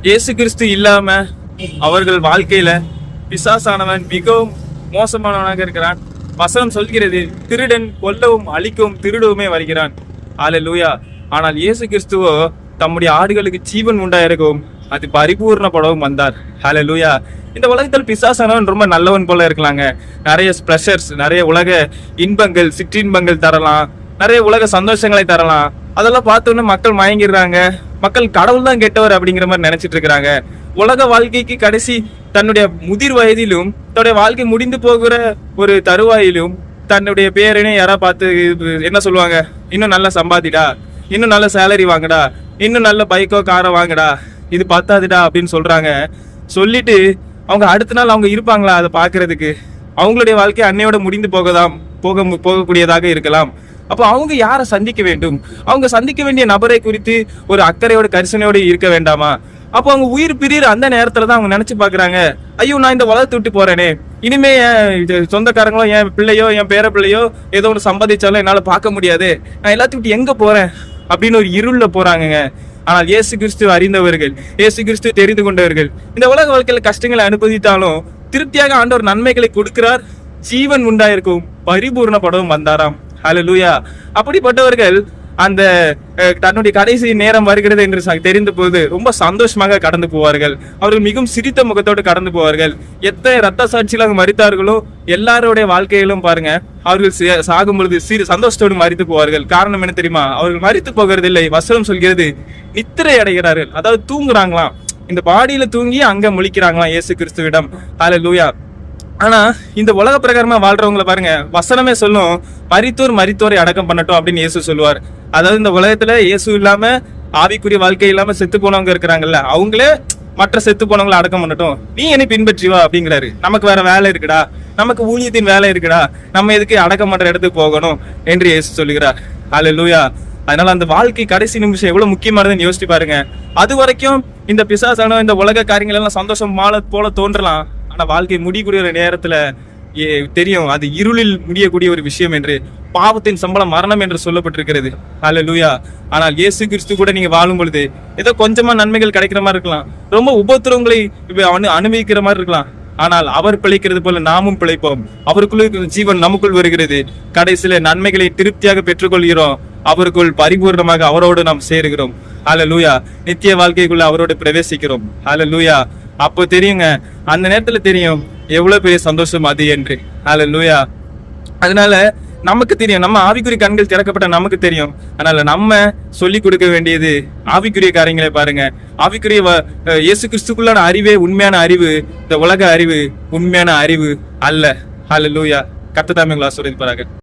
இயேசு கிறிஸ்து இல்லாம அவர்கள் வாழ்க்கையில பிசாசானவன் மிகவும் மோசமானவனாக இருக்கிறான். வசனம் சொல்கிறது, திருடன் கொல்லவும் அழிக்கவும் திருடவுமே வருகிறான். அல்லேலூயா. ஆனால் இயேசு கிறிஸ்துவோ தம்முடைய ஆடுகளுக்கு ஜீவன் உண்டாயிருக்கவும் அது பரிபூர்ணப்படவும் வந்தார். அல்லேலூயா. இந்த உலகத்தில் பிசாசானவன் ரொம்ப நல்லவன் போல இருக்கலாங்க. நிறைய ப்ரெஷர்ஸ், நிறைய உலக இன்பங்கள், சிற்றின்பங்கள் தரலாம், நிறைய உலக சந்தோஷங்களை தரலாம். அதெல்லாம் பார்த்தோன்னு மக்கள் மயங்கிடுறாங்க. மக்கள் கடவுள் தான் கெட்டவர் அப்படிங்கிற மாதிரி நினைச்சிட்டு இருக்கிறாங்க. உலக வாழ்க்கைக்கு கடைசி தன்னுடைய முதிர் வயதிலும் தன்னுடைய வாழ்க்கை முடிந்து போகிற ஒரு தருவாயிலும் தன்னுடைய பேரனே யாரா பார்த்து என்ன சொல்லுவாங்க, இன்னும் நல்லா சம்பாதிடா, இன்னும் நல்ல சேலரி வாங்கடா, இன்னும் நல்ல பைக்கோ காரோ வாங்கடா, இது பத்தாதுடா அப்படின்னு சொல்றாங்க. சொல்லிட்டு அவங்க அடுத்த நாள் அவங்க இருப்பாங்களா அதை பாக்குறதுக்கு? அவங்களுடைய வாழ்க்கை அன்னையோட முடிந்து போகக்கூடியதாக இருக்கலாம். அப்போ அவங்க யாரை சந்திக்க வேண்டும்? அவங்க சந்திக்க வேண்டிய நபரை குறித்து ஒரு அக்கறையோட கரிசனையோடு இருக்க வேண்டாமா? அப்போ அவங்க உயிர் பிரியிற அந்த நேரத்துல தான் அவங்க நினைச்சு பாக்குறாங்க, ஐயோ நான் இந்த உலகத்தை விட்டு போறேனே, இனிமே என் சொந்தக்காரங்களோ என் பிள்ளையோ என் பேர பிள்ளையோ ஏதோ ஒன்று சம்பாதிச்சாலும் என்னால பார்க்க முடியாது, நான் எல்லாத்தையும் விட்டு எங்க போறேன் அப்படின்னு ஒரு இருள்ல போறாங்க. ஆனால் இயேசு கிறிஸ்து அறிந்தவர்கள், இயேசு கிறிஸ்து தெரிந்து கொண்டவர்கள் இந்த உலக வாழ்க்கையில கஷ்டங்களை அனுபவித்தாலும் திருப்தியாக ஆண்டவர் நன்மைகளை கொடுக்கிறார், ஜீவன் உண்டாயிருக்கும், பரிபூர்ணப்படவும் வந்தாராம். அல்லேலூயா. அப்படிப்பட்டவர்கள் அந்த தன்னுடைய கடைசி நேரம் வருகிறது என்று தெரிந்த போது ரொம்ப சந்தோஷமாக கடந்து போவார்கள். அவர்கள் மிகவும் சிரித்த முகத்தோடு கடந்து போவார்கள். எத்தனை ரத்த சாட்சியில் மரித்தார்களோ எல்லாருடைய வாழ்க்கையிலும் பாருங்க, அவர்கள் சாகும் பொழுது சந்தோஷத்தோடு மரித்து போவார்கள். காரணம் என்ன தெரியுமா? அவர்கள் மரித்து போகிறதில்லை. வசனம் சொல்கிறது, நித்திரை அடைகிறார்கள், அதாவது தூங்குறாங்களாம். இந்த பாடியில தூங்கி அங்க முழிக்கிறாங்களாம் இயேசு கிறிஸ்துவிடம். அல்லேலூயா. ஆனா இந்த உலக பிரகாரமா வாழ்றவங்களை பாருங்க, வசனமே சொல்லும், மரித்தோரை அடக்கம் பண்ணட்டும் அப்படின்னு இயேசு சொல்லுவார். அதாவது இந்த உலகத்துல இயேசு இல்லாம ஆவிக்குரிய வாழ்க்கை இல்லாம செத்து போனவங்க இருக்கிறாங்கல்ல, அவங்களே மற்ற செத்து போனவங்களை அடக்கம் பண்ணட்டும், நீ என்னை பின்பற்றி வா அப்படிங்கிறாரு. நமக்கு வேற வேலை இருக்குடா, நமக்கு ஊழியத்தின் வேலை இருக்குடா, நம்ம எதுக்கு அடக்கம் பண்ற இடத்துக்கு போகணும் என்று இயேசு சொல்லுகிறார். அல்லேலூயா. அதனால அந்த வாழ்க்கை கடைசி நிமிஷம் எவ்வளவு முக்கியமானதுன்னு யோசிச்சு பாருங்க. அது வரைக்கும் இந்த பிசாசான இந்த உலக காரியங்கள் எல்லாம் சந்தோஷம் போல தோன்றலாம். ஆனா வாழ்க்கை முடியக்கூடிய நேரத்துல தெரியும் அது இருளில் முடியக்கூடிய ஒரு விஷயம் என்று. பாவத்தின் சம்பளம் மரணம் என்று சொல்லப்பட்டிருக்கிறது. அல்லேலூயா. ஆனால் இயேசு கிறிஸ்து கூட நீங்க வாழும் பொழுது ஏதோ கொஞ்சமா நன்மைகள் கிடைக்கிற மாதிரி இருக்கலாம், ரொம்ப உபத்திரவங்களை அனுபவிக்கிற மாதிரி இருக்கலாம். ஆனால் அவர் பிழைக்கிறது போல நாமும் பிழைப்போம். அவருக்குள்ள இருக்கிற ஜீவன் நமக்குள் வருகிறது. கடைசியில நன்மைகளை திருப்தியாக பெற்றுக்கொள்கிறோம். அவருக்குள் பரிபூர்ணமாக அவரோடு நாம் சேருகிறோம். அல்லேலூயா. நித்திய வாழ்க்கைக்குள்ள அவரோடு பிரவேசிக்கிறோம். அல்லேலூயா. அப்போ தெரியுங்க, அந்த நேரத்துல தெரியும் எவ்வளவு பெரிய சந்தோஷம் அது என்று. அல்லேலூயா. அதனால நமக்கு தெரியும், நம்ம ஆவிக்குரிய கண்கள் திறக்கப்பட்ட நமக்கு தெரியும். அதனால நம்ம சொல்லி கொடுக்க வேண்டியது ஆவிக்குரிய காரியங்களை பாருங்க. ஆவிக்குரிய இயேசு கிறிஸ்துக்குள்ளான அறிவே உண்மையான அறிவு, இந்த உலக அறிவு உண்மையான அறிவு அல்ல. அல்லேலூயா. கர்த்தர் தாமே உங்களை ஆசீர்வதிப்பாராக.